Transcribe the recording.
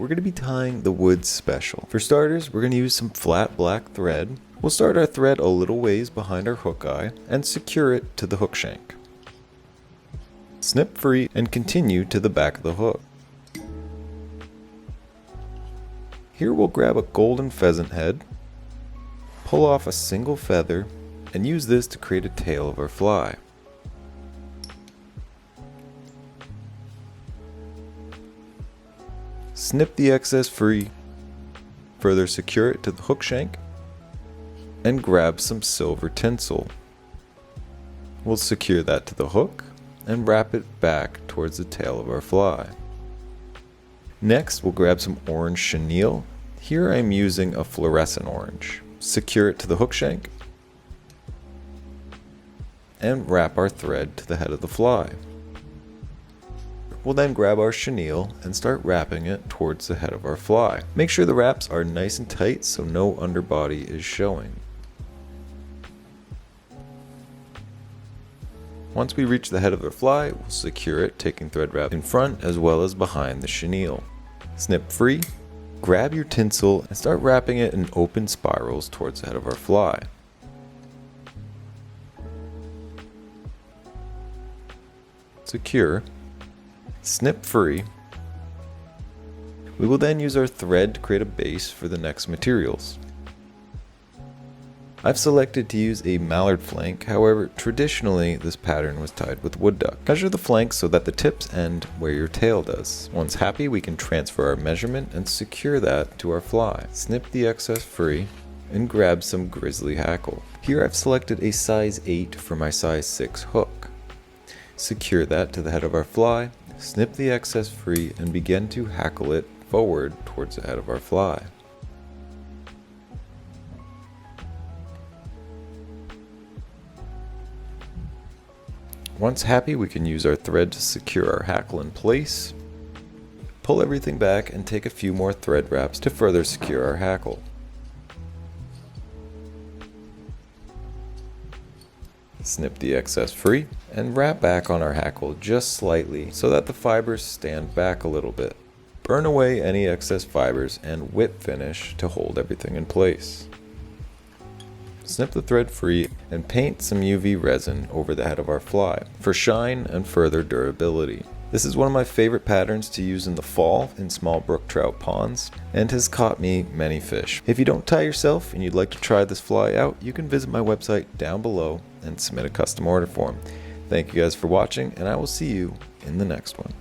we're going to be tying the wood special. For starters, we're going to use some flat black thread. We'll start our thread a little ways behind our hook eye and secure it to the hook shank. Snip free and continue to the back of the hook. Here we'll grab a golden pheasant head, pull off a single feather, and use this to create a tail of our fly. Snip the excess free, further secure it to the hook shank, and grab some silver tinsel. We'll secure that to the hook and wrap it back towards the tail of our fly. Next, we'll grab some orange chenille. Here I'm using a fluorescent orange. Secure it to the hook shank and wrap our thread to the head of the fly. We'll then grab our chenille and start wrapping it towards the head of our fly. Make sure the wraps are nice and tight so no underbody is showing. Once we reach the head of the fly, we'll secure it, taking thread wrap in front as well as behind the chenille. Snip free, grab your tinsel and start wrapping it in open spirals towards the head of our fly. Secure, snip free. We will then use our thread to create a base for the next materials. I've selected to use a mallard flank, however traditionally this pattern was tied with wood duck. Measure the flanks so that the tips end where your tail does. Once happy, we can transfer our measurement and secure that to our fly. Snip the excess free and grab some grizzly hackle. Here I've selected a size 8 for my size 6 hook. Secure that to the head of our fly, snip the excess free and begin to hackle it forward towards the head of our fly. Once happy, we can use our thread to secure our hackle in place. Pull everything back and take a few more thread wraps to further secure our hackle. Snip the excess free and wrap back on our hackle just slightly so that the fibers stand back a little bit. Burn away any excess fibers and whip finish to hold everything in place. Snip the thread free and paint some UV resin over the head of our fly for shine and further durability. This is one of my favorite patterns to use in the fall in small brook trout ponds and has caught me many fish. If you don't tie yourself and you'd like to try this fly out, you can visit my website down below and submit a custom order form. Thank you guys for watching, and I will see you in the next one.